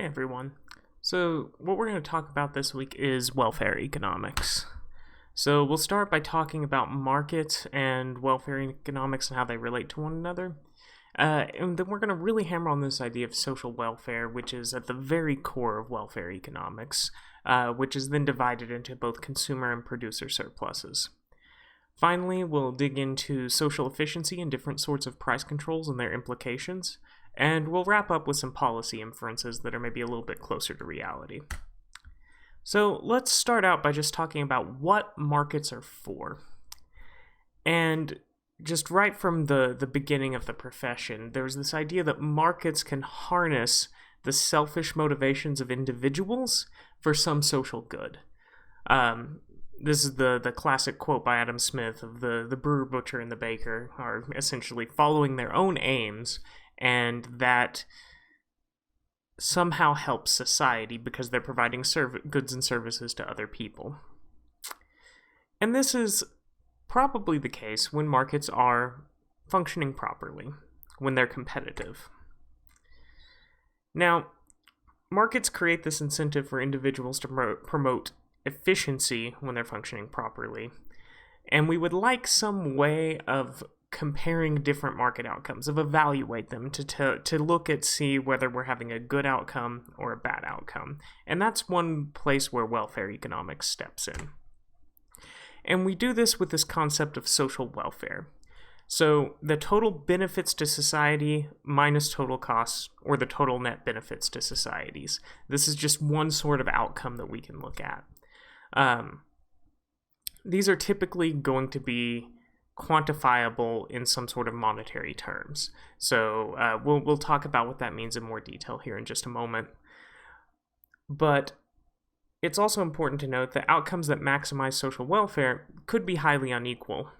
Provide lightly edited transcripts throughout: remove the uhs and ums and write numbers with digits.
Hey everyone. So, what we're going to talk about this week is welfare economics. So, we'll start by talking about markets and welfare economics and how they relate to one another. And then we're going to really hammer on this idea of social welfare, which is at the very core of welfare economics, which is then divided into both consumer and producer surpluses. Finally, we'll dig into social efficiency and different sorts of price controls and their implications. And we'll wrap up with some policy inferences that are maybe a little bit closer to reality. So let's start out by just talking about what markets are for. And just right from the beginning of the profession, there's this idea that markets can harness the selfish motivations of individuals for some social good. This is the classic quote by Adam Smith of the brewer, butcher, and the baker are essentially following their own aims, and that somehow helps society because they're providing goods and services to other people. And this is probably the case when markets are functioning properly, when they're competitive. Now, markets create this incentive for individuals to promote efficiency when they're functioning properly, and we would like some way of comparing different market outcomes, of evaluate them to look at see whether we're having a good outcome or a bad outcome. And that's one place where welfare economics steps in. And we do this with this concept of social welfare. So the total benefits to society minus total costs, or the total net benefits to societies. This is just one sort of outcome that we can look at. These are typically going to be quantifiable in some sort of monetary terms. So we'll talk about what that means in more detail here in just a moment. But it's also important to note that outcomes that maximize social welfare could be highly unequal.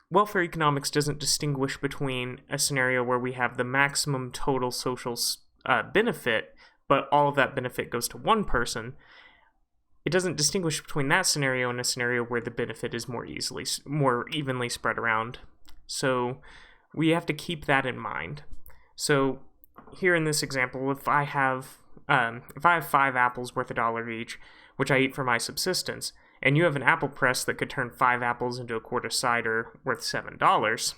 Welfare economics doesn't distinguish between a scenario where we have the maximum total social benefit, but all of that benefit goes to one person. It doesn't distinguish between that scenario and a scenario where the benefit is more evenly spread around. So we have to keep that in mind. So here in this example, if I have 5 apples worth $1 each, which I eat for my subsistence, and you have an apple press that could turn 5 apples into a quart of cider worth $7,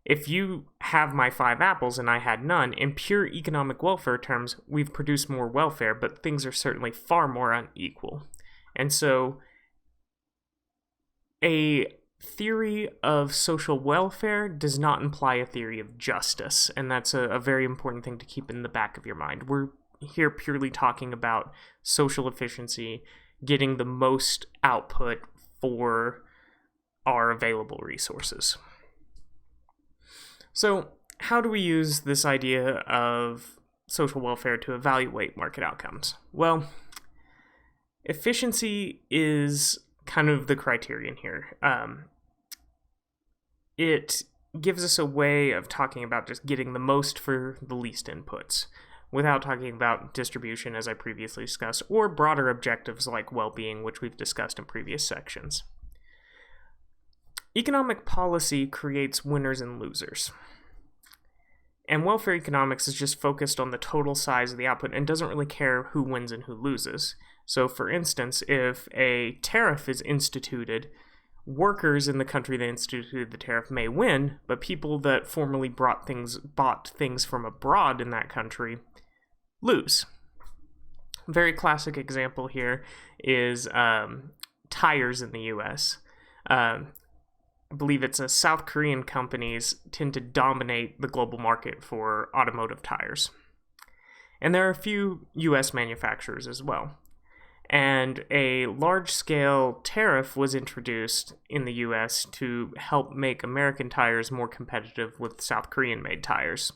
if you have my 5 apples and I had none, in pure economic welfare terms, we've produced more welfare, but things are certainly far more unequal. And so a theory of social welfare does not imply a theory of justice, and that's a very important thing to keep in the back of your mind. We're here purely talking about social efficiency, getting the most output for our available resources. So, how do we use this idea of social welfare to evaluate market outcomes? Well, efficiency is kind of the criterion here. It gives us a way of talking about just getting the most for the least inputs, without talking about distribution, as I previously discussed, or broader objectives like well-being, which we've discussed in previous sections. Economic policy creates winners and losers. And welfare economics is just focused on the total size of the output and doesn't really care who wins and who loses. So, for instance, if a tariff is instituted, workers in the country that instituted the tariff may win, but people that formerly bought things from abroad in that country lose. A very classic example here is tires in the U.S. I believe it's South Korean companies tend to dominate the global market for automotive tires. And there are a few U.S. manufacturers as well. And a large-scale tariff was introduced in the U.S. to help make American tires more competitive with South Korean-made tires.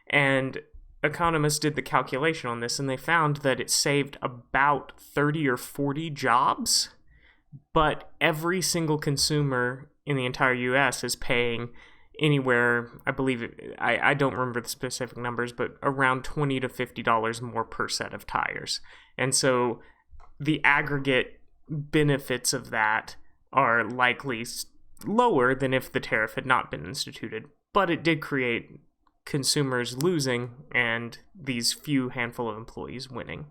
And economists did the calculation on this, and they found that it saved about 30 or 40 jobs, but every single consumer in the entire U.S. is paying anywhere, I believe, I don't remember the specific numbers, but around $20 to $50 more per set of tires. And so the aggregate benefits of that are likely lower than if the tariff had not been instituted, but it did create consumers losing and these few handful of employees winning.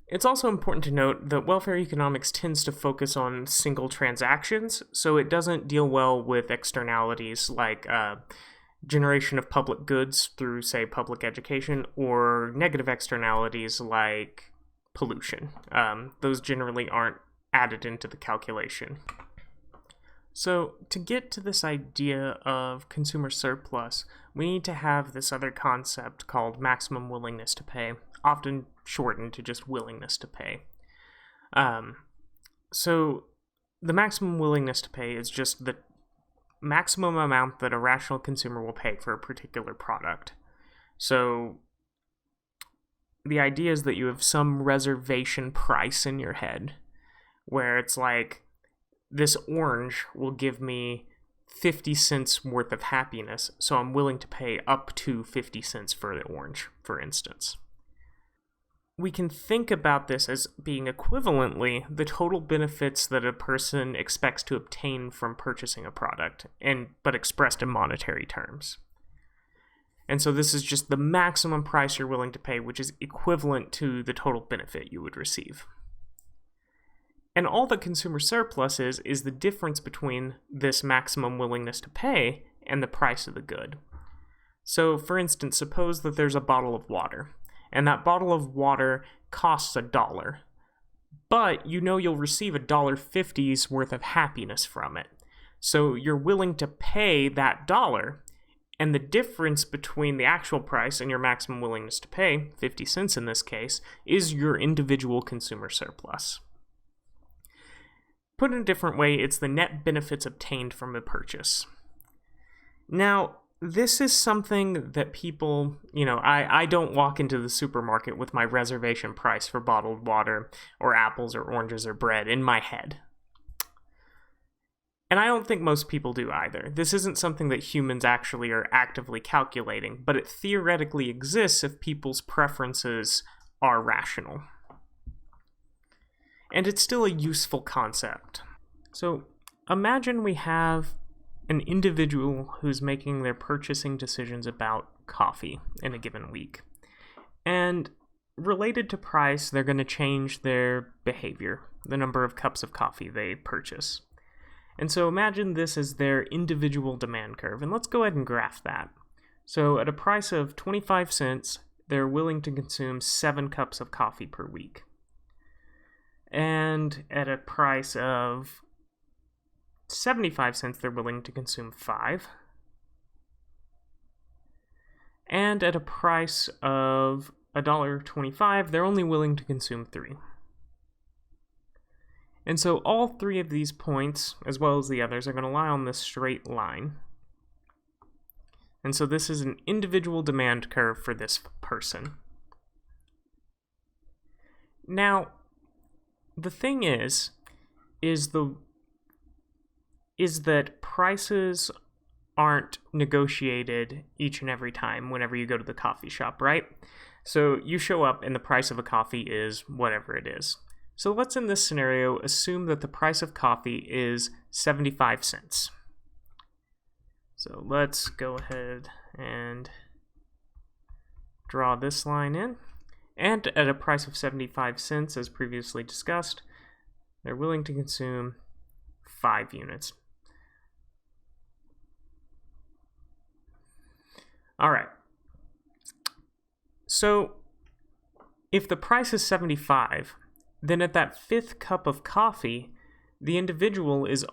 It's also important to note that welfare economics tends to focus on single transactions, so it doesn't deal well with externalities like generation of public goods through, say, public education, or negative externalities like pollution. Those generally aren't added into the calculation. So, to get to this idea of consumer surplus, we need to have this other concept called maximum willingness to pay, often shortened to just willingness to pay. So, the maximum willingness to pay is just the maximum amount that a rational consumer will pay for a particular product. So, the idea is that you have some reservation price in your head, where it's like, this orange will give me 50 cents worth of happiness, so I'm willing to pay up to 50 cents for the orange, for instance. We can think about this as being equivalently the total benefits that a person expects to obtain from purchasing a product, but expressed in monetary terms. And so this is just the maximum price you're willing to pay, which is equivalent to the total benefit you would receive. And all the consumer surplus is the difference between this maximum willingness to pay and the price of the good. So, for instance, suppose that there's a bottle of water, and that bottle of water costs $1, but you know you'll receive $1.50's worth of happiness from it. So you're willing to pay that dollar, and the difference between the actual price and your maximum willingness to pay, 50 cents in this case, is your individual consumer surplus. Put in a different way, it's the net benefits obtained from a purchase. Now, this is something that people, I don't walk into the supermarket with my reservation price for bottled water or apples or oranges or bread in my head. And I don't think most people do either. This isn't something that humans actually are actively calculating, but it theoretically exists if people's preferences are rational. And it's still a useful concept. So imagine we have an individual who's making their purchasing decisions about coffee in a given week. And related to price, they're going to change their behavior, the number of cups of coffee they purchase. And so imagine this as their individual demand curve. And let's go ahead and graph that. So at a price of 25 cents, they're willing to consume 7 cups of coffee per week. And at a price of 75 cents, they're willing to consume 5. And at a price of $1.25, they're only willing to consume 3. And so all 3 of these points, as well as the others, are going to lie on this straight line. And so this is an individual demand curve for this person. Now, the thing is that prices aren't negotiated each and every time whenever you go to the coffee shop, right? So you show up and the price of a coffee is whatever it is. So let's, in this scenario, assume that the price of coffee is 75 cents. So let's go ahead and draw this line in. And at a price of 75 cents, as previously discussed, they're willing to consume 5 units. All right. So if the price is 75, then at that 5th cup of coffee, the individual is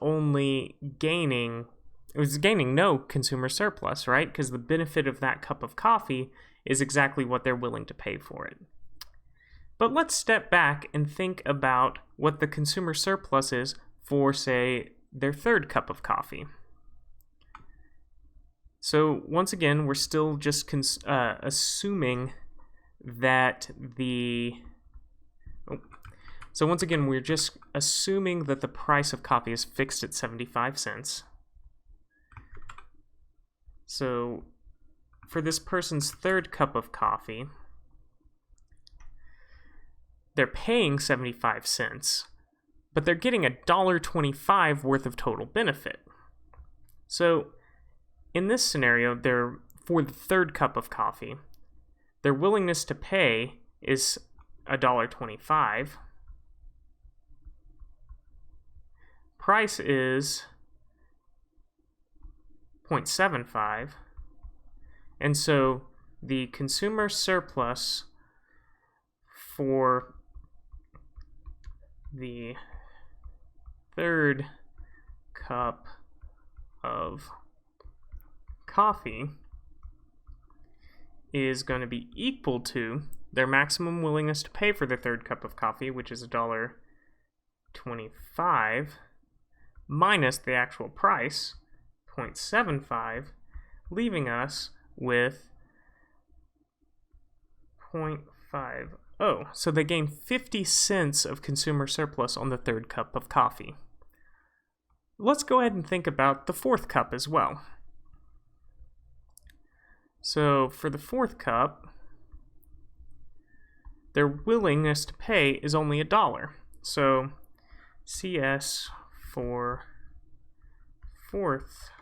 gaining no consumer surplus, right? Because the benefit of that cup of coffee is exactly what they're willing to pay for it. But let's step back and think about what the consumer surplus is for, say, their 3rd cup of coffee. So once again, we're still just assuming that So once again, we're just assuming that the price of coffee is fixed at 75 cents. So for this person's 3rd cup of coffee, they're paying 75 cents, but they're getting $1.25 worth of total benefit. So in this scenario, their for the third cup of coffee, their willingness to pay is $1.25. Price is 0.75. And so the consumer surplus for the third cup of coffee is going to be equal to their maximum willingness to pay for the third cup of coffee, which is $1.25, minus the actual price, 0.75, leaving us with 0.50. So they gain 50 cents of consumer surplus on the third cup of coffee. Let's go ahead and think about the fourth cup as well. So for the fourth cup, their willingness to pay is only $1. So CS for fourth.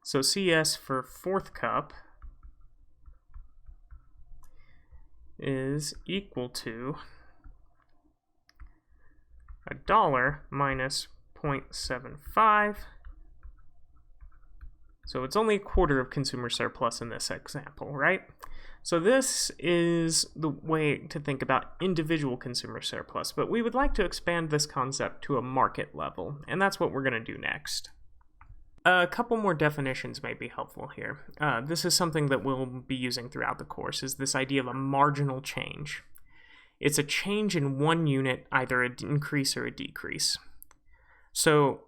So CS for fourth cup is equal to $1 minus 0.75. So it's only a quarter of consumer surplus in this example, right? So this is the way to think about individual consumer surplus, but we would like to expand this concept to a market level, and that's what we're going to do next. A couple more definitions may be helpful here. This is something that we'll be using throughout the course, is this idea of a marginal change. It's a change in one unit, either an increase or a decrease. So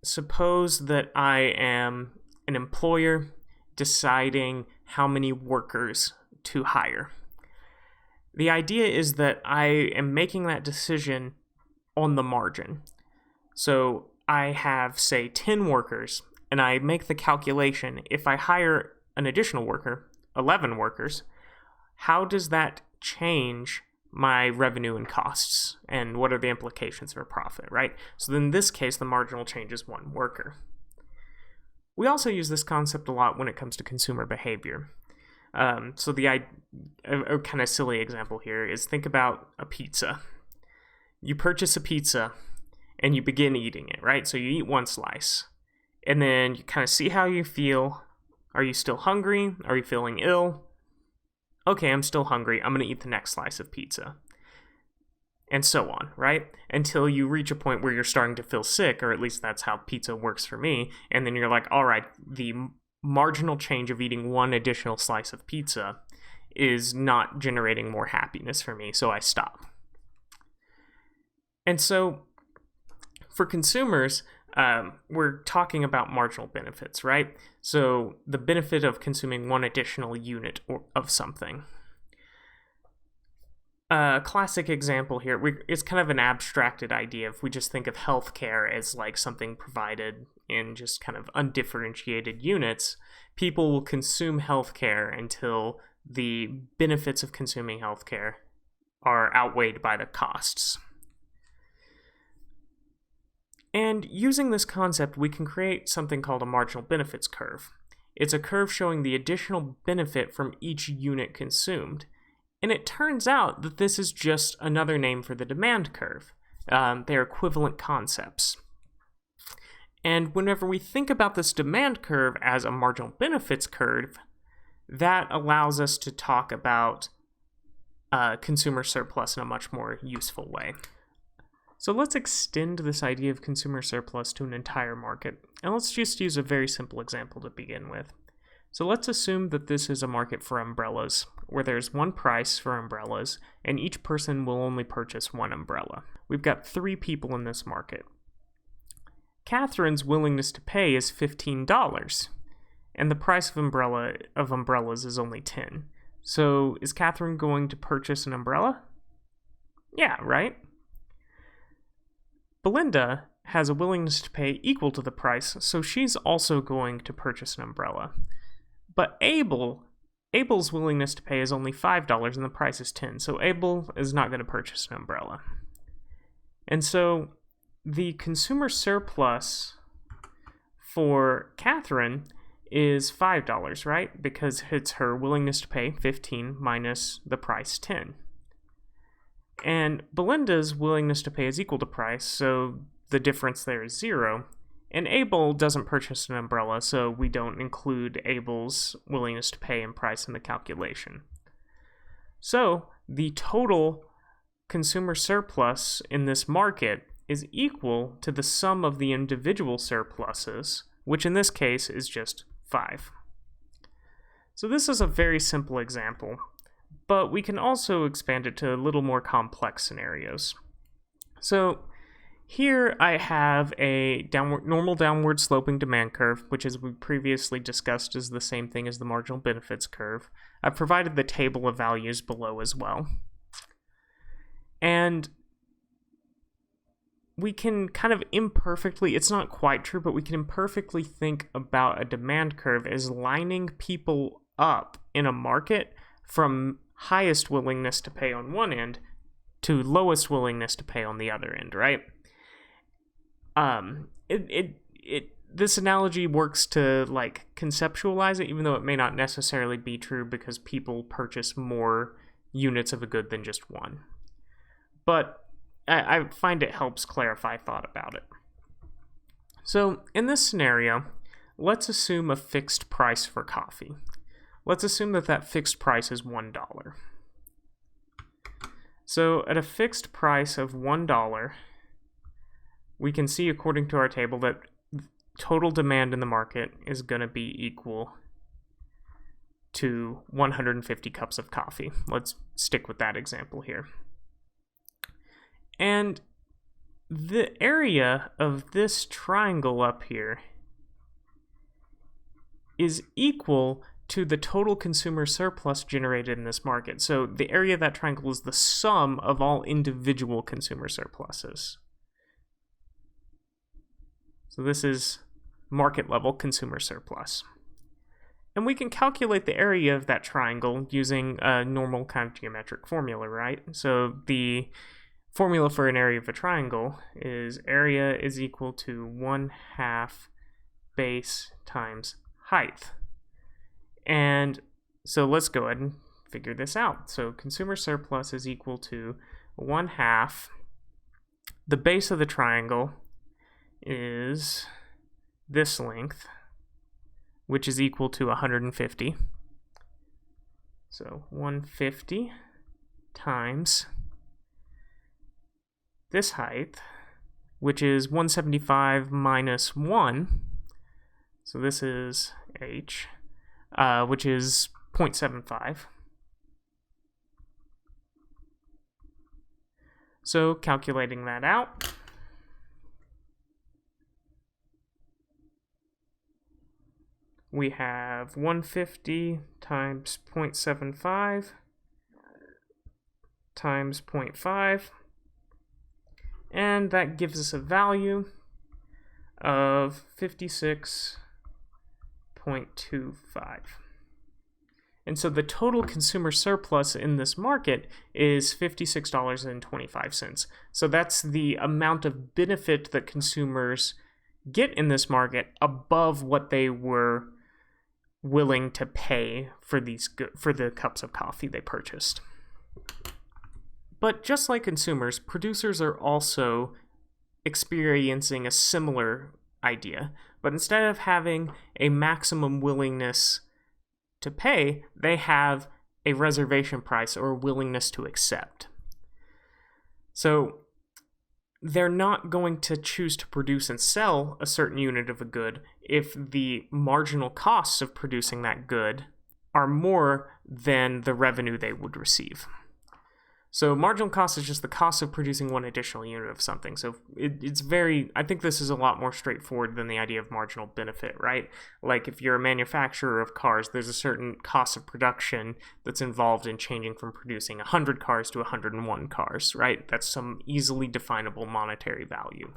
suppose that I am an employer deciding how many workers to hire. The idea is that I am making that decision on the margin. So I have, say, 10 workers, and I make the calculation, if I hire an additional worker, 11 workers, how does that change my revenue and costs, and what are the implications for profit, right? So in this case, the marginal change is one worker. We also use this concept a lot when it comes to consumer behavior. So a kind of silly example here is, think about a pizza. You purchase a pizza and you begin eating it, right? So you eat one slice, and then you kind of see how you feel. Are you still hungry? Are you feeling ill? Okay, I'm still hungry. I'm going to eat the next slice of pizza. And so on, right? Until you reach a point where you're starting to feel sick, or at least that's how pizza works for me. And then you're like, all right, the marginal change of eating one additional slice of pizza is not generating more happiness for me, so I stop. And so for consumers, we're talking about marginal benefits, right? So the benefit of consuming one additional unit of something. A classic example here, it's kind of an abstracted idea. If we just think of healthcare as like something provided in just kind of undifferentiated units, people will consume healthcare until the benefits of consuming healthcare are outweighed by the costs. And using this concept, we can create something called a marginal benefits curve. It's a curve showing the additional benefit from each unit consumed. And it turns out that this is just another name for the demand curve. They're equivalent concepts. And whenever we think about this demand curve as a marginal benefits curve, that allows us to talk about consumer surplus in a much more useful way. So let's extend this idea of consumer surplus to an entire market. And let's just use a very simple example to begin with. So let's assume that this is a market for umbrellas, where there's one price for umbrellas, and each person will only purchase one umbrella. We've got 3 people in this market. Catherine's willingness to pay is $15, and the price of umbrellas is only $10. So is Catherine going to purchase an umbrella? Yeah, right? Belinda has a willingness to pay equal to the price, so she's also going to purchase an umbrella. But Abel's willingness to pay is only $5 and the price is $10, so Abel is not going to purchase an umbrella. And so the consumer surplus for Catherine is $5, right? Because it's her willingness to pay 15 minus the price 10. And Belinda's willingness to pay is equal to price, so the difference there is 0. And Abel doesn't purchase an umbrella, so we don't include Abel's willingness to pay and price in the calculation. So the total consumer surplus in this market is equal to the sum of the individual surpluses, which in this case is just 5. So this is a very simple example, but we can also expand it to a little more complex scenarios. So here I have a normal downward sloping demand curve, which as we previously discussed is the same thing as the marginal benefits curve. I've provided the table of values below as well. And we can kind of imperfectly, it's not quite true, but we can imperfectly think about a demand curve as lining people up in a market from highest willingness to pay on one end to lowest willingness to pay on the other end, right? This analogy works to like conceptualize it, even though it may not necessarily be true because people purchase more units of a good than just one. But I find it helps clarify thought about it. So in this scenario, let's assume a fixed price for coffee. Let's assume that fixed price is $1. So at a fixed price of $1, we can see according to our table that total demand in the market is going to be equal to 150 cups of coffee. Let's stick with that example here. And the area of this triangle up here is equal to the total consumer surplus generated in this market. So the area of that triangle is the sum of all individual consumer surpluses. So this is market level consumer surplus. And we can calculate the area of that triangle using a normal kind of geometric formula, right? So the formula for an area of a triangle is area is equal to 1/2 base times height. And so let's go ahead and figure this out. So consumer surplus is equal to 1/2. The base of the triangle is this length, which is equal to 150. So 150 times this height, which is 175 minus 1. So this is h, which is 0.75. So calculating that out, we have 150 times 0.75 times 0.5, and that gives us a value of 56.25. And so the total consumer surplus in this market is $56.25. So that's the amount of benefit that consumers get in this market above what they were willing to pay for the cups of coffee they purchased. But just like consumers, producers are also experiencing a similar idea. But instead of having a maximum willingness to pay, they have a reservation price or willingness to accept. So they're not going to choose to produce and sell a certain unit of a good if the marginal costs of producing that good are more than the revenue they would receive. So marginal cost is just the cost of producing one additional unit of something. So I think this is a lot more straightforward than the idea of marginal benefit, right? Like if you're a manufacturer of cars, there's a certain cost of production that's involved in changing from producing 100 cars to 101 cars, right? That's some easily definable monetary value.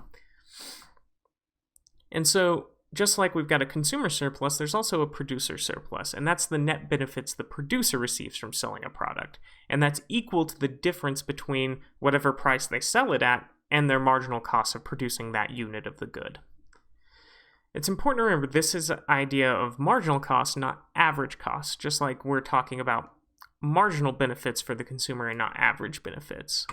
And so just like we've got a consumer surplus, there's also a producer surplus, and that's the net benefits the producer receives from selling a product. And that's equal to the difference between whatever price they sell it at and their marginal cost of producing that unit of the good. It's important to remember this is an idea of marginal cost, not average cost, just like we're talking about marginal benefits for the consumer and not average benefits.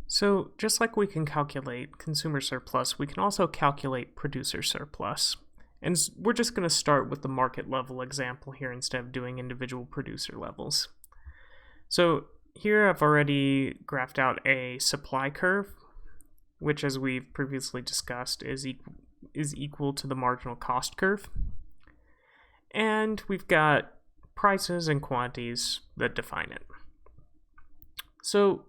So just like we can calculate consumer surplus, we can also calculate producer surplus. And we're just going to start with the market level example here instead of doing individual producer levels. So here I've already graphed out a supply curve, which, as we've previously discussed, is equal to the marginal cost curve. And we've got prices and quantities that define it. So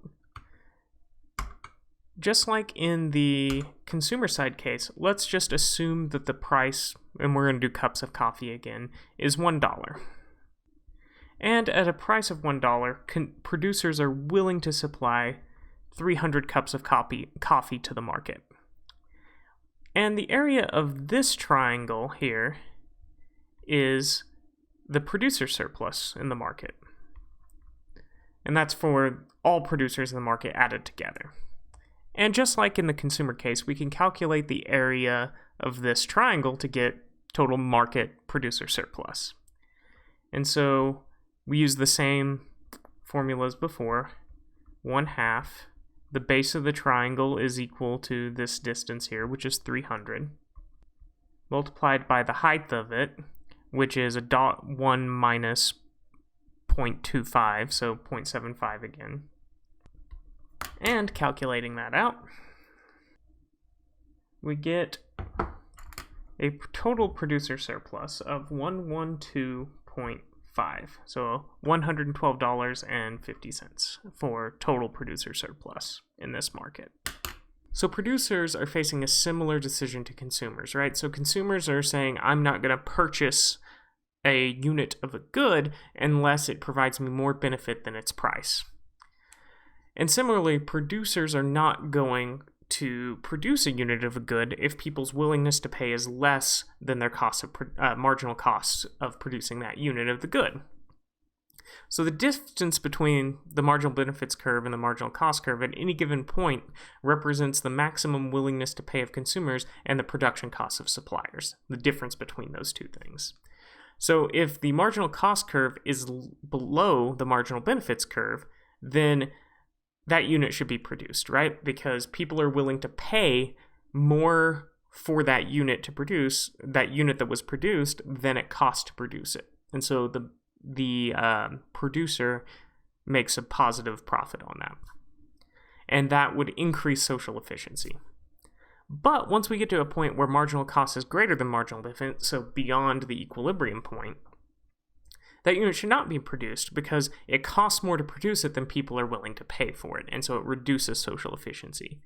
just like in the consumer side case, let's just assume that the price, and we're going to do cups of coffee again, is $1. And at a price of $1, producers are willing to supply 300 cups of coffee to the market. And the area of this triangle here is the producer surplus in the market. And that's for all producers in the market added together. And just like in the consumer case, we can calculate the area of this triangle to get total market producer surplus. And so we use the same formula as before. 1/2. The base of the triangle is equal to this distance here, which is 300, multiplied by the height of it, which is 1 minus 0.25, so 0.75 again. And calculating that out, we get a total producer surplus of 112.5, so $112.50 for total producer surplus in this market. So producers are facing a similar decision to consumers, right? So consumers are saying, I'm not going to purchase a unit of a good unless it provides me more benefit than its price. And similarly, producers are not going to produce a unit of a good if people's willingness to pay is less than their marginal cost of producing that unit of the good. So the distance between the marginal benefits curve and the marginal cost curve at any given point represents the maximum willingness to pay of consumers and the production costs of suppliers, the difference between those two things. So if the marginal cost curve is below the marginal benefits curve, then that unit should be produced, right? Because people are willing to pay more for that unit to produce, that unit that was produced, than it costs to produce it. And so the producer makes a positive profit on that. And that would increase social efficiency. But once we get to a point where marginal cost is greater than marginal benefit, so beyond the equilibrium point, that unit should not be produced because it costs more to produce it than people are willing to pay for it, and so it reduces social efficiency.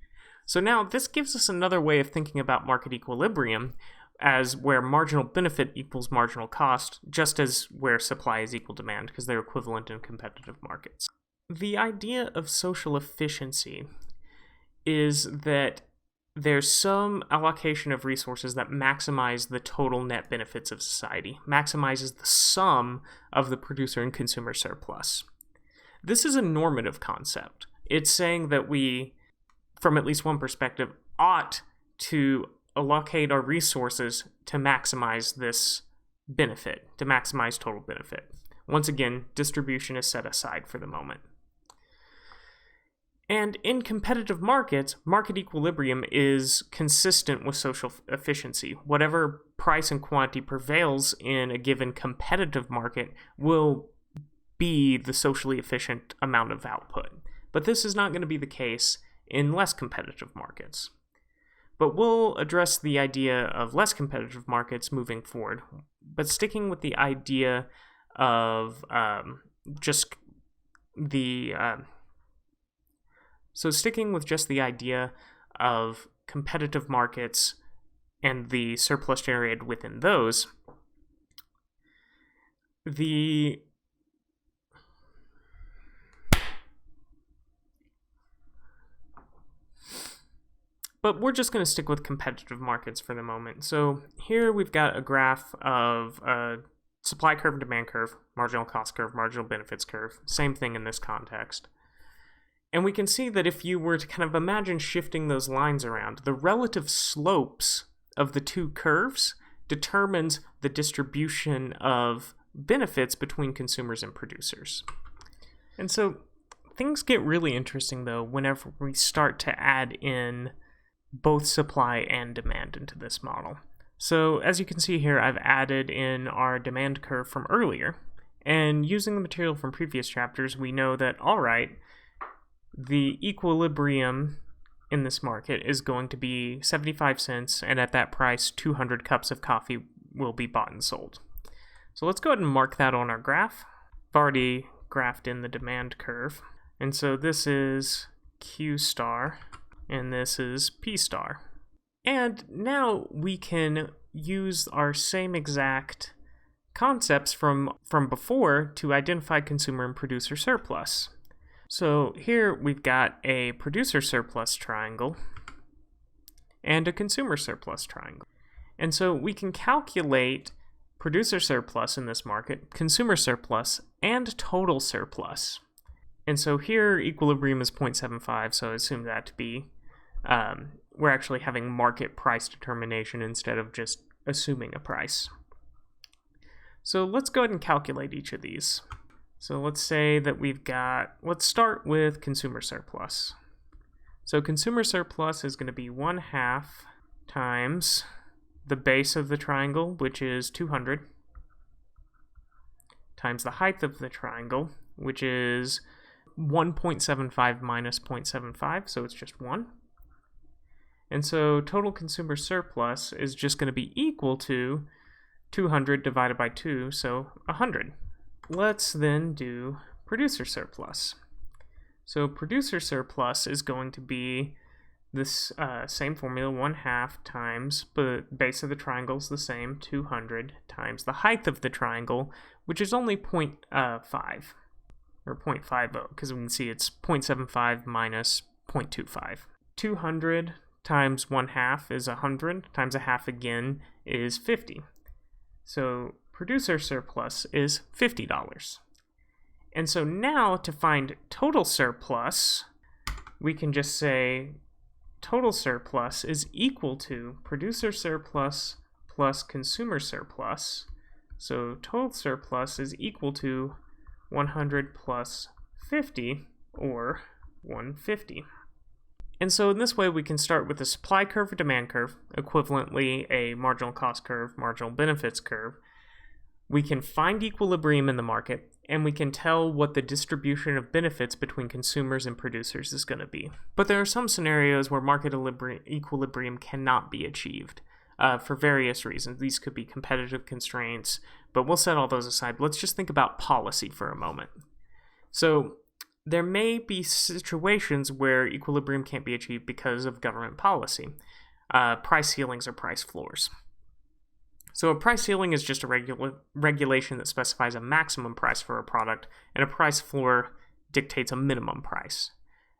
So now this gives us another way of thinking about market equilibrium as where marginal benefit equals marginal cost, just as where supply is equal demand, because they're equivalent in competitive markets. The idea of social efficiency is that there's some allocation of resources that maximize the total net benefits of society, maximizes the sum of the producer and consumer surplus. This is a normative concept. It's saying that we, from at least one perspective, ought to allocate our resources to maximize this benefit, to maximize total benefit. Once again, distribution is set aside for the moment. And in competitive markets, market equilibrium is consistent with social efficiency. Whatever price and quantity prevails in a given competitive market will be the socially efficient amount of output. But this is not going to be the case in less competitive markets. But we'll address the idea of less competitive markets moving forward. But sticking with the idea of sticking with just the idea of competitive markets and the surplus generated within those, but we're just going to stick with competitive markets for the moment. So here we've got a graph of a supply curve and demand curve, marginal cost curve, marginal benefits curve, same thing in this context. And we can see that if you were to kind of imagine shifting those lines around, the relative slopes of the two curves determines the distribution of benefits between consumers and producers. And so things get really interesting, though, whenever we start to add in both supply and demand into this model. So as you can see here, I've added in our demand curve from earlier, and using the material from previous chapters, we know that, all right, the equilibrium in this market is going to be 75 cents, and at that price, 200 cups of coffee will be bought and sold. So let's go ahead and mark that on our graph. I've already graphed in the demand curve, and so this is Q star, and this is P star. And now we can use our same exact concepts from before to identify consumer and producer surplus. So here we've got a producer surplus triangle and a consumer surplus triangle. And so we can calculate producer surplus in this market, consumer surplus, and total surplus. And so here equilibrium is 0.75, so I assume that to be, we're actually having market price determination instead of just assuming a price. So let's go ahead and calculate each of these. So let's say that let's start with consumer surplus. So consumer surplus is going to be 1/2 times the base of the triangle, which is 200, times the height of the triangle, which is 1.75 minus 0.75, so it's just 1. And so total consumer surplus is just going to be equal to 200 divided by 2, so 100. Let's then do producer surplus. So producer surplus is going to be this same formula, 1/2 times, but base of the triangle is the same, 200, times the height of the triangle, which is only 0.5, or 0.50, because we can see it's 0.75 minus 0.25. 200 times 1/2 is 100, times 1/2 again is 50. So producer surplus is $50. And so now to find total surplus, we can just say total surplus is equal to producer surplus plus consumer surplus. So total surplus is equal to 100 plus 50, or 150. And so in this way, we can start with a supply curve or demand curve, equivalently a marginal cost curve, marginal benefits curve. We can find equilibrium in the market, and we can tell what the distribution of benefits between consumers and producers is going to be. But there are some scenarios where market equilibrium cannot be achieved for various reasons. These could be competitive constraints, but we'll set all those aside. Let's just think about policy for a moment. So there may be situations where equilibrium can't be achieved because of government policy. Price ceilings or price floors. So a price ceiling is just a regulation that specifies a maximum price for a product, and a price floor dictates a minimum price.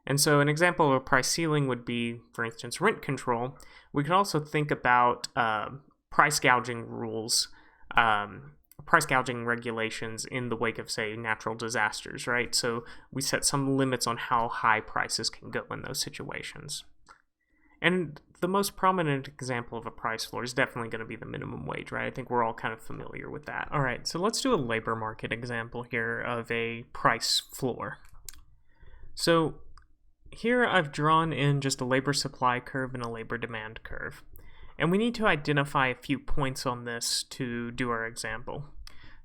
And so an example of a price ceiling would be, for instance, rent control. We could also think about price gouging rules, price gouging regulations in the wake of, say, natural disasters, right? So we set some limits on how high prices can go in those situations. And the most prominent example of a price floor is definitely going to be the minimum wage, right? I think we're all kind of familiar with that. All right, so let's do a labor market example here of a price floor. So here I've drawn in just a labor supply curve and a labor demand curve. And we need to identify a few points on this to do our example.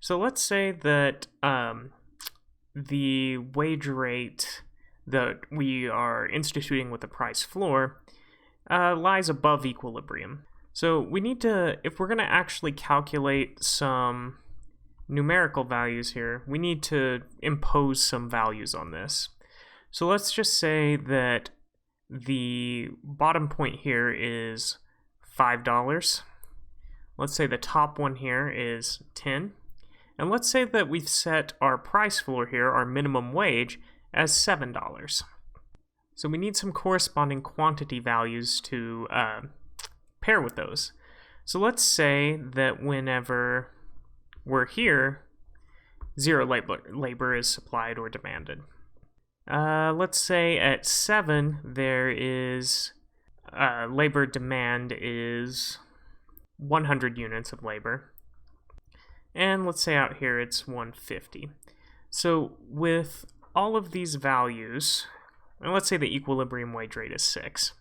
So let's say that the wage rate that we are instituting with the price floor lies above equilibrium. So we need to, if we're going to actually calculate some numerical values here, we need to impose some values on this. So let's just say that the bottom point here is $5. Let's say the top one here is 10. And let's say that we've set our price floor here, our minimum wage, as $7. So we need some corresponding quantity values to pair with those. So let's say that whenever we're here, zero labor is supplied or demanded. Let's say at 7 there is labor demand is 100 units of labor. And let's say out here it's 150. So with all of these values, and let's say the equilibrium wage rate is 6.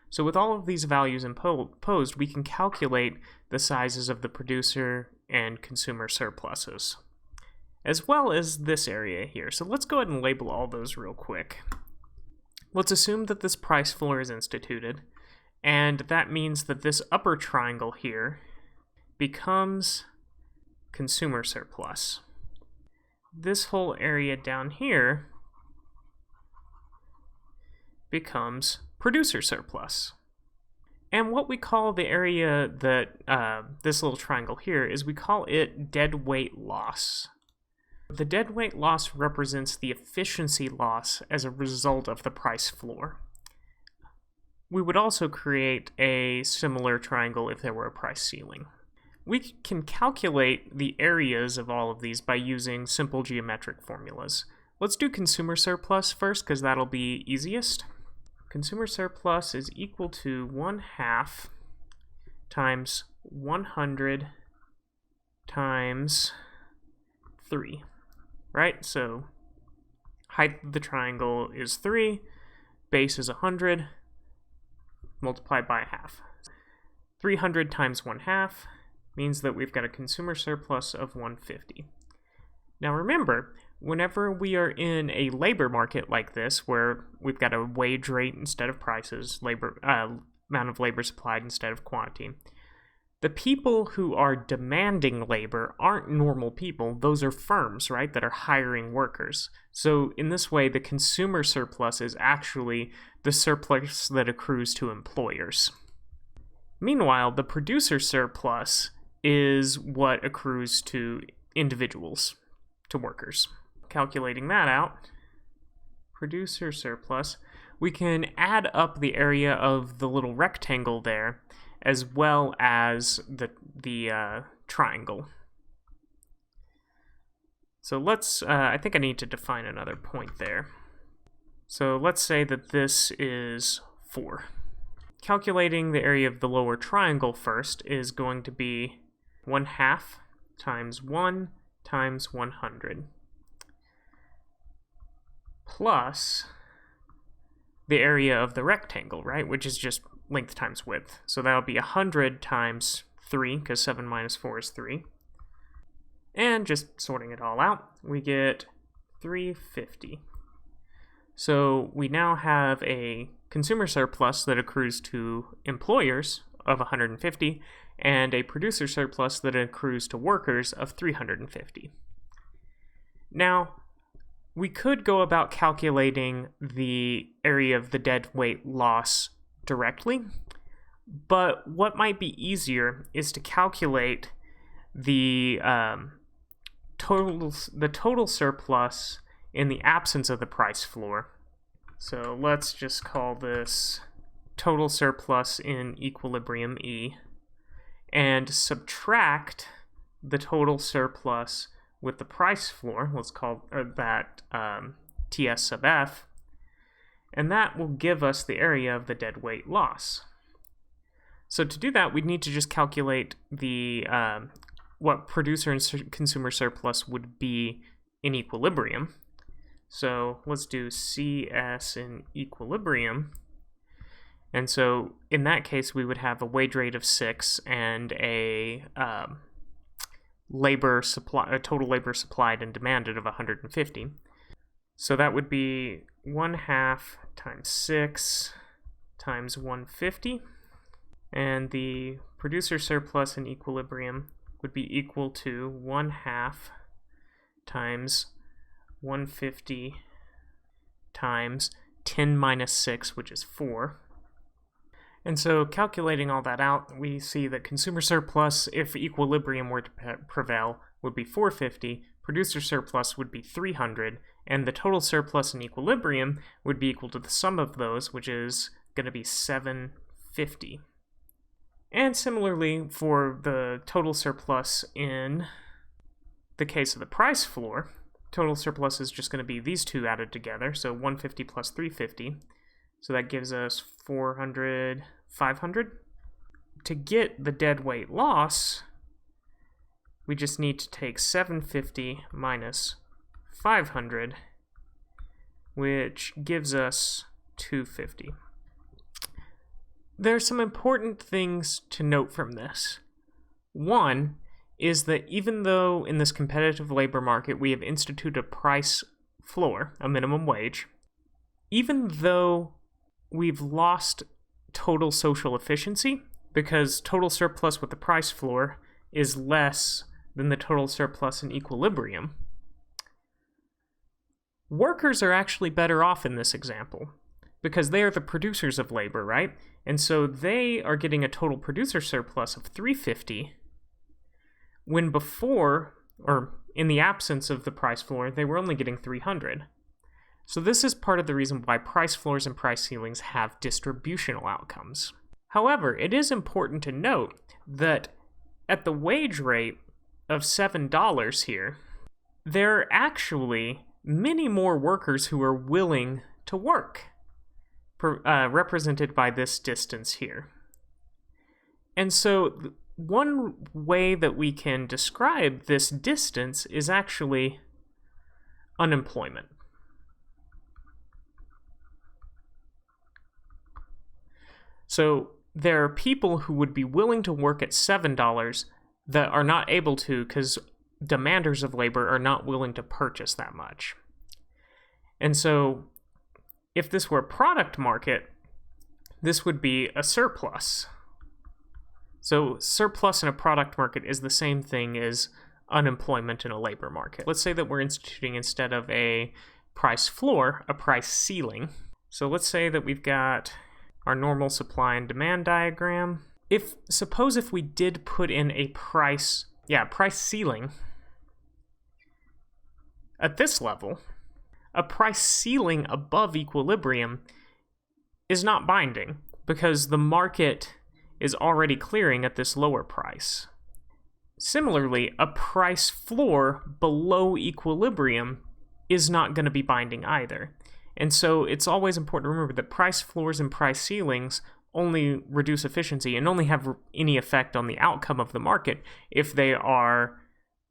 So with all of these values imposed, we can calculate the sizes of the producer and consumer surpluses, as well as this area here. So let's go ahead and label all those real quick. Let's assume that this price floor is instituted, and that means that this upper triangle here becomes consumer surplus. This whole area down here becomes producer surplus. And what we call the area that this little triangle here is we call it dead weight loss. The dead weight loss represents the efficiency loss as a result of the price floor. We would also create a similar triangle if there were a price ceiling. We can calculate the areas of all of these by using simple geometric formulas. Let's do consumer surplus first because that'll be easiest. Consumer surplus is equal to 1/2 times 100 times 3, right? So height of the triangle is 3, base is 100, multiplied by 1/2. 300 times 1/2 means that we've got a consumer surplus of 150. Now remember, whenever we are in a labor market like this, where we've got a wage rate instead of prices, amount of labor supplied instead of quantity, the people who are demanding labor aren't normal people. Those are firms, right, that are hiring workers. So in this way, the consumer surplus is actually the surplus that accrues to employers. Meanwhile, the producer surplus is what accrues to individuals, to workers. Calculating that out, producer surplus, we can add up the area of the little rectangle there as well as the triangle. So let's, I think I need to define another point there. So let's say that this is 4. Calculating the area of the lower triangle first is going to be 1/2 times 1 times 100 plus the area of the rectangle, right, which is just length times width. So that'll be 100 times 3, because 7 minus 4 is 3. And just sorting it all out, we get 350. So we now have a consumer surplus that accrues to employers of 150 and a producer surplus that accrues to workers of 350. Now, we could go about calculating the area of the dead weight loss directly, but what might be easier is to calculate the total surplus in the absence of the price floor. So let's just call this total surplus in equilibrium E, and subtract the total surplus with the price floor. Let's call that TS sub F, and that will give us the area of the dead weight loss. So to do that, we'd need to just calculate the what producer and consumer surplus would be in equilibrium. So let's do CS in equilibrium. And so in that case, we would have a wage rate of 6 and a total labor supplied and demanded of 150. So that would be 1/2 times 6 times 150. And the producer surplus in equilibrium would be equal to 1/2 times 150 times 10 minus 6, which is 4. And so calculating all that out, we see that consumer surplus, if equilibrium were to prevail, would be 450, producer surplus would be 300, and the total surplus in equilibrium would be equal to the sum of those, which is going to be 750. And similarly, for the total surplus in the case of the price floor, total surplus is just going to be these two added together, so 150 plus 350. So that gives us 400, 500. to get the deadweight loss, we just need to take 750 minus 500, which gives us 250. There are some important things to note from this. One is that even though in this competitive labor market we have instituted a price floor, a minimum wage, even though we've lost total social efficiency, because total surplus with the price floor is less than the total surplus in equilibrium, workers are actually better off in this example, because they are the producers of labor, right? And so they are getting a total producer surplus of 350, when before, or in the absence of the price floor, they were only getting 300. So this is part of the reason why price floors and price ceilings have distributional outcomes. However, it is important to note that at the wage rate of $7 here, there are actually many more workers who are willing to work, represented by this distance here. And so one way that we can describe this distance is actually unemployment. So there are people who would be willing to work at $7 that are not able to because demanders of labor are not willing to purchase that much. And so if this were a product market, this would be a surplus. So surplus in a product market is the same thing as unemployment in a labor market. Let's say that we're instituting, instead of a price floor, a price ceiling. So let's say that we've got our normal supply and demand diagram. Suppose if we did put in a price ceiling at this level, a price ceiling above equilibrium is not binding because the market is already clearing at this lower price. Similarly, a price floor below equilibrium is not going to be binding either. And so it's always important to remember that price floors and price ceilings only reduce efficiency and only have any effect on the outcome of the market if they are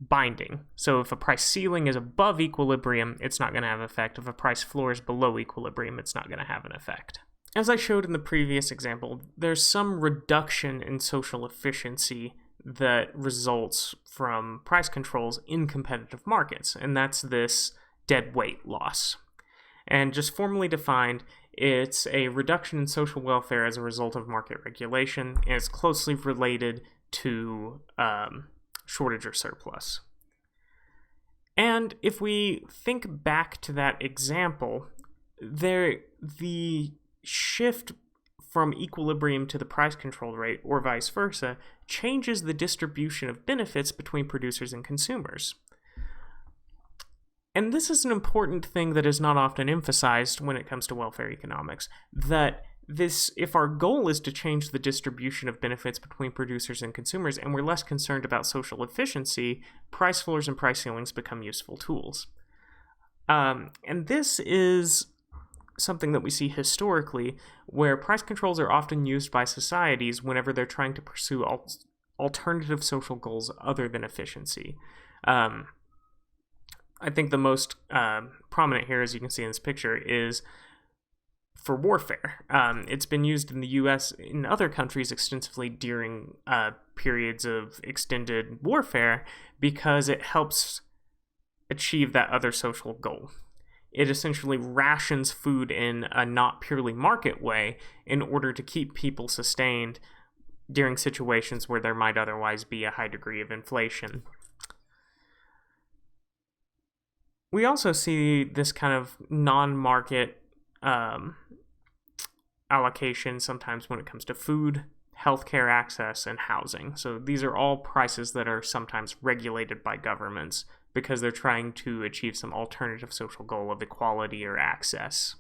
binding. So if a price ceiling is above equilibrium, it's not going to have an effect. If a price floor is below equilibrium, it's not going to have an effect. As I showed in the previous example, there's some reduction in social efficiency that results from price controls in competitive markets, and that's this deadweight loss. And just formally defined, it's a reduction in social welfare as a result of market regulation, and it's closely related to shortage or surplus. And if we think back to that example, the shift from equilibrium to the price control rate, or vice versa, changes the distribution of benefits between producers and consumers. And this is an important thing that is not often emphasized when it comes to welfare economics, that if our goal is to change the distribution of benefits between producers and consumers, and we're less concerned about social efficiency, price floors and price ceilings become useful tools. And this is something that we see historically, where price controls are often used by societies whenever they're trying to pursue alternative social goals other than efficiency. I think the most prominent here, as you can see in this picture, is for warfare. It's been used in the US, in other countries, extensively during periods of extended warfare because it helps achieve that other social goal. It essentially rations food in a not purely market way in order to keep people sustained during situations where there might otherwise be a high degree of inflation. We also see this kind of non-market allocation sometimes when it comes to food, healthcare access, and housing. So these are all prices that are sometimes regulated by governments because they're trying to achieve some alternative social goal of equality or access.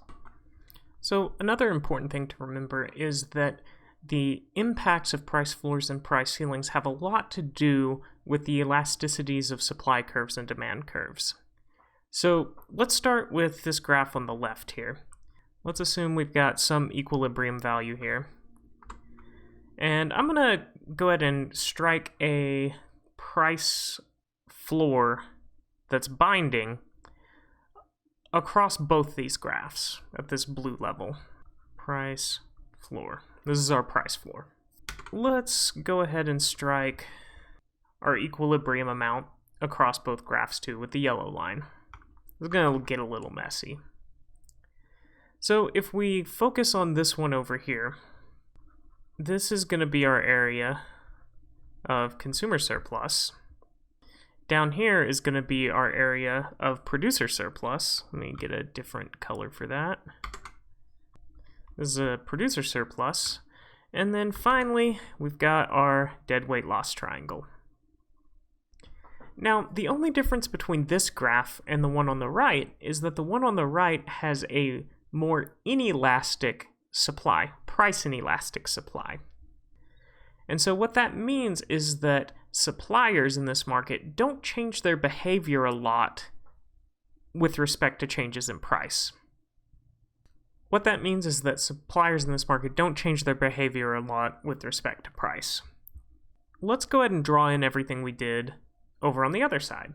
So another important thing to remember is that the impacts of price floors and price ceilings have a lot to do with the elasticities of supply curves and demand curves. So let's start with this graph on the left here. Let's assume we've got some equilibrium value here. And I'm going to go ahead and strike a price floor that's binding across both these graphs at this blue level. Price floor. This is our price floor. Let's go ahead and strike our equilibrium amount across both graphs too with the yellow line. It's going to get a little messy. So if we focus on this one over here, this is going to be our area of consumer surplus. Down here is going to be our area of producer surplus. Let me get a different color for that. This is a producer surplus. And then finally, we've got our deadweight loss triangle. Now, the only difference between this graph and the one on the right is that the one on the right has a more inelastic supply, price inelastic supply. And so what that means is that suppliers in this market don't change their behavior a lot with respect to changes in price. What that means is that suppliers in this market don't change their behavior a lot with respect to price. Let's go ahead and draw in everything we did over on the other side.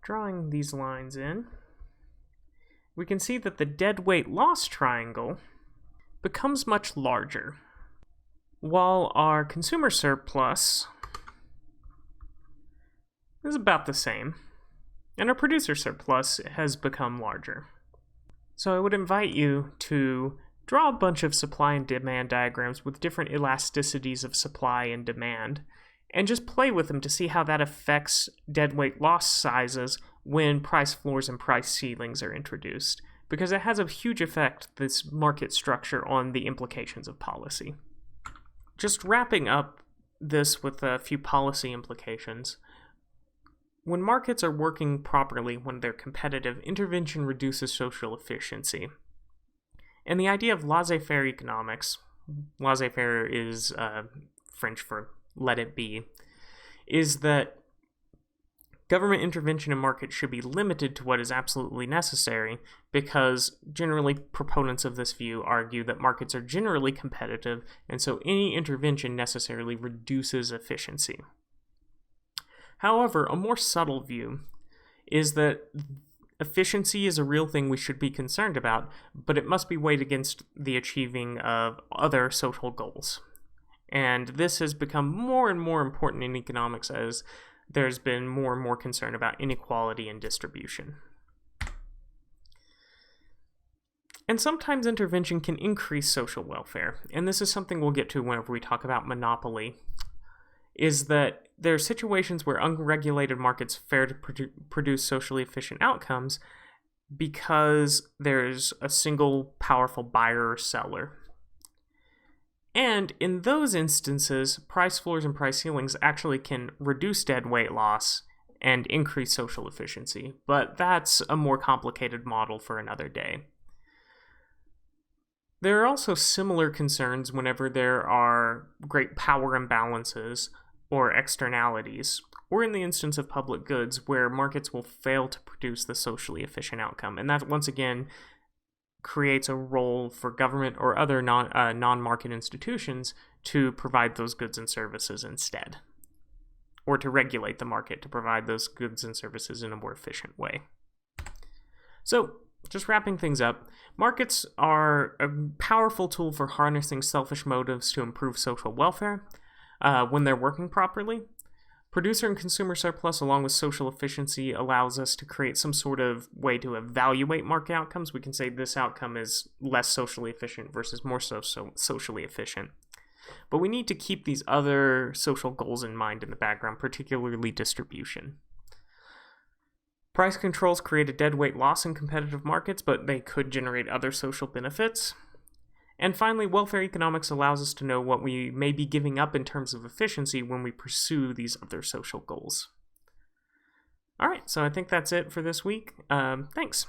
Drawing these lines in, we can see that the deadweight loss triangle becomes much larger, while our consumer surplus is about the same, and our producer surplus has become larger. So I would invite you to draw a bunch of supply and demand diagrams with different elasticities of supply and demand, and just play with them to see how that affects deadweight loss sizes when price floors and price ceilings are introduced, because it has a huge effect, this market structure, on the implications of policy. Just wrapping up this with a few policy implications. When markets are working properly, when they're competitive, intervention reduces social efficiency. And the idea of laissez-faire economics, laissez-faire is French for let it be, is that government intervention in markets should be limited to what is absolutely necessary, because generally proponents of this view argue that markets are generally competitive, and so any intervention necessarily reduces efficiency. However, a more subtle view is that efficiency is a real thing we should be concerned about, but it must be weighed against the achieving of other social goals. And this has become more and more important in economics as there's been more and more concern about inequality and distribution. And sometimes intervention can increase social welfare, and this is something we'll get to whenever we talk about monopoly, is that there are situations where unregulated markets fail to produce socially efficient outcomes because there's a single powerful buyer or seller. And in those instances, price floors and price ceilings actually can reduce deadweight loss and increase social efficiency, but that's a more complicated model for another day. There are also similar concerns whenever there are great power imbalances or externalities, or in the instance of public goods where markets will fail to produce the socially efficient outcome. And that, once again, creates a role for government or other non-market institutions to provide those goods and services instead, or to regulate the market to provide those goods and services in a more efficient way. So, just wrapping things up, markets are a powerful tool for harnessing selfish motives to improve social welfare when they're working properly. Producer and consumer surplus, along with social efficiency, allows us to create some sort of way to evaluate market outcomes. We can say this outcome is less socially efficient versus more socially efficient. But we need to keep these other social goals in mind in the background, particularly distribution. Price controls create a deadweight loss in competitive markets, but they could generate other social benefits. And finally, welfare economics allows us to know what we may be giving up in terms of efficiency when we pursue these other social goals. All right, so I think that's it for this week. Thanks.